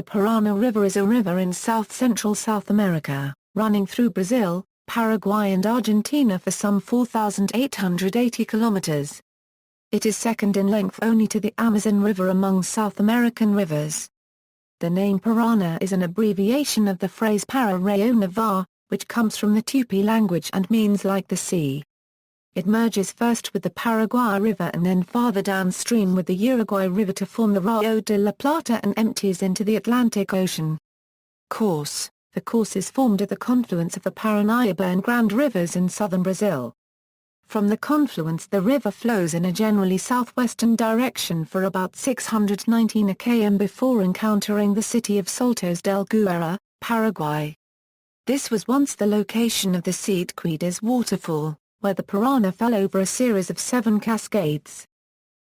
The Paraná River is a river in south-central South America, running through Brazil, Paraguay and Argentina for some 4,880 kilometers. It is second in length only to the Amazon River among South American rivers. The name Piranha is an abbreviation of the phrase Para Rio Navar, which comes from the Tupi language and means like the sea. It merges first with the Paraguay River and then farther downstream with the Uruguay River to form the Rio de la Plata and empties into the Atlantic Ocean. Course: the course is formed at the confluence of the Paraná River and Grande rivers in southern Brazil. From the confluence the river flows in a generally southwestern direction for about 619 km before encountering the city of Saltos del Guaíra, Paraguay. This was once the location of the Sete Quedas waterfall, where the Piranha fell over a series of 7 cascades.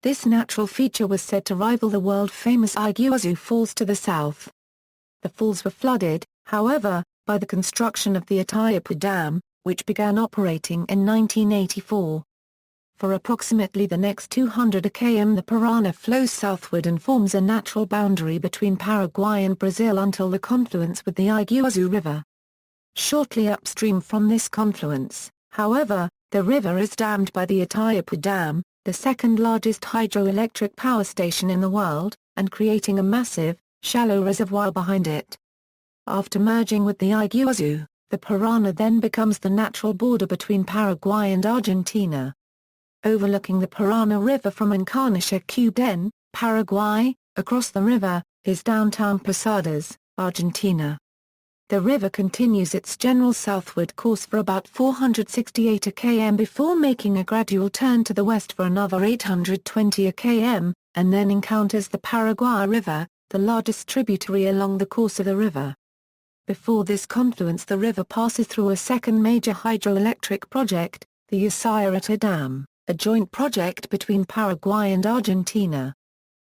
This natural feature was said to rival the world-famous Iguazu Falls to the south. The falls were flooded, however, by the construction of the Attribution Dam, which began operating in 1984. For approximately the next 200 km the Piranha flows southward and forms a natural boundary between Paraguay and Brazil until the confluence with the Iguazu River. Shortly upstream from this confluence, however, the river is dammed by the Attribution Dam, the second largest hydroelectric power station in the world, and creating a massive, shallow reservoir behind it. After merging with the Iguazu, the Piranha then becomes the natural border between Paraguay and Argentina. Overlooking the Paraná River from Encarnación, Paraguay, across the river, is downtown Posadas, Argentina. The river continues its general southward course for about 468 km before making a gradual turn to the west for another 820 km, and then encounters the Paraguay River, the largest tributary along the course of the river. Before this confluence the river passes through a second major hydroelectric project, the Watershed Dam, a joint project between Paraguay and Argentina.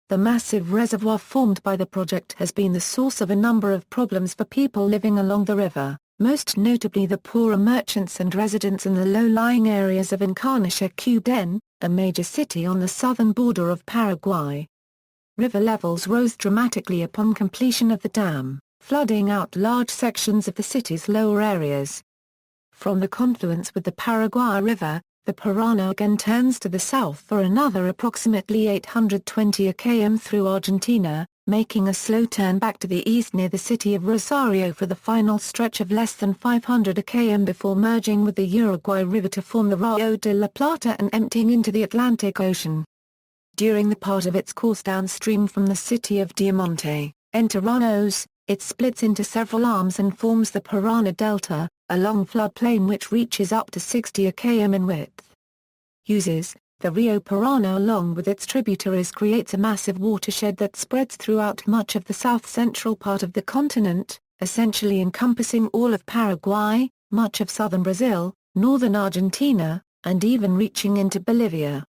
The massive reservoir formed by the project has been the source of a number of problems for people living along the river, most notably the poorer merchants and residents in the low-lying areas of Encarnación, a major city on the southern border of Paraguay. River levels rose dramatically upon completion of the dam, flooding out large sections of the city's lower areas. From the confluence with the Paraguay River, the Piranha again turns to the south for another approximately 820 km through Argentina, making a slow turn back to the east near the city of Rosario for the final stretch of less than 500 km before merging with the Uruguay River to form the Rio de la Plata and emptying into the Atlantic Ocean. During the part of its course downstream from the city of Diamante, Entre Ríos, it splits into several arms and forms the Piranha Delta, a long floodplain which reaches up to 60 km in width. The Rio Piranha along with its tributaries creates a massive watershed that spreads throughout much of the south-central part of the continent, essentially encompassing all of Paraguay, much of southern Brazil, northern Argentina, and even reaching into Bolivia.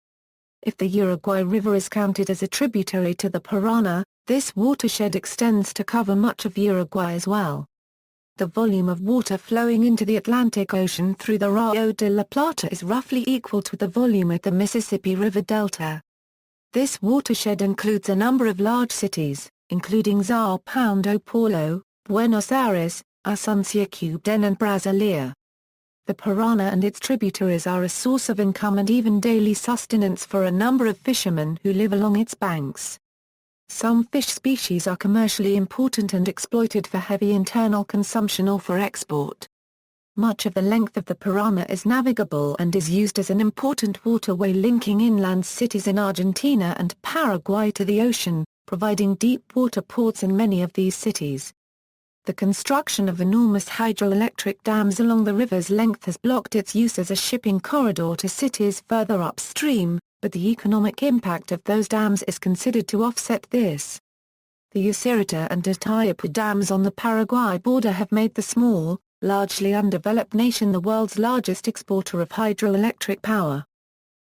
If the Uruguay River is counted as a tributary to the Piranha, this watershed extends to cover much of Uruguay as well. The volume of water flowing into the Atlantic Ocean through the Rio de la Plata is roughly equal to the volume at the Mississippi River Delta. This watershed includes a number of large cities, including São Paulo, Buenos Aires, Asunción and Brasilia. The Piranha and its tributaries are a source of income and even daily sustenance for a number of fishermen who live along its banks. Some fish species are commercially important and exploited for heavy internal consumption or for export. Much of the length of the Piranha is navigable and is used as an important waterway linking inland cities in Argentina and Paraguay to the ocean, providing deep water ports in many of these cities. The construction of enormous hydroelectric dams along the river's length has blocked its use as a shipping corridor to cities further upstream, but the economic impact of those dams is considered to offset this. The Yacyretá and Ataipu dams on the Paraguay border have made the small, largely undeveloped nation the world's largest exporter of hydroelectric power.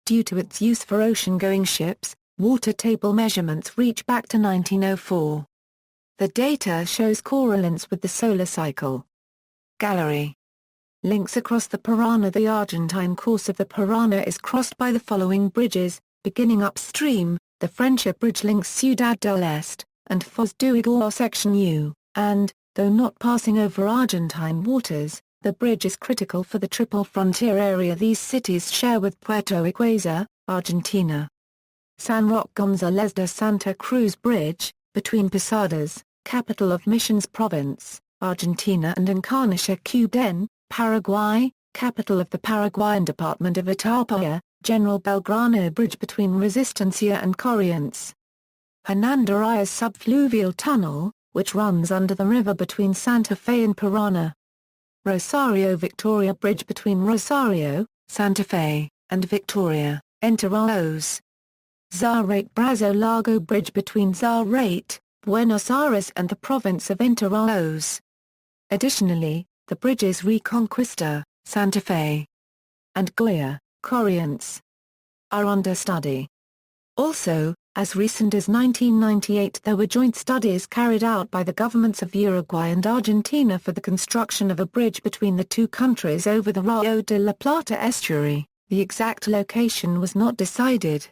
Due to its use for ocean-going ships, water table measurements reach back to 1904. The data shows correlates with the solar cycle. Gallery. Links across the Piranha. The Argentine course of the Piranha is crossed by the following bridges, beginning upstream. The Friendship Bridge links Ciudad del Este, and Foz do Iguaçu Section U, and, though not passing over Argentine waters, the bridge is critical for the triple frontier area these cities share with Puerto Iguaçu, Argentina. San Roque González de Santa Cruz Bridge, between Posadas, capital of Misiones Province, Argentina, and Encarnación Cubden, Paraguay, capital of the Paraguayan department of Itapaya, General Belgrano Bridge between Resistencia and Corrientes. Hernando Arias subfluvial tunnel, which runs under the river between Santa Fe and Piranha. Rosario Victoria Bridge between Rosario, Santa Fe, and Victoria, Entre Rios. Zarate Brazo Lago Bridge between Zarate, Buenos Aires and the province of Entre Rios. Additionally, the bridges Reconquista, Santa Fe, and Goya, Corrientes, are under study. Also, as recent as 1998 there were joint studies carried out by the governments of Uruguay and Argentina for the construction of a bridge between the two countries over the Rio de la Plata estuary. The exact location was not decided.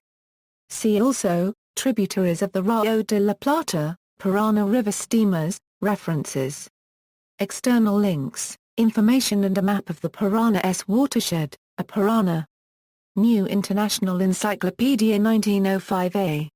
See also, tributaries of the Rio de la Plata, Paraná River steamers, references. External links, information and a map of the Paraná's watershed, a Piranha. New International Encyclopedia 1905a.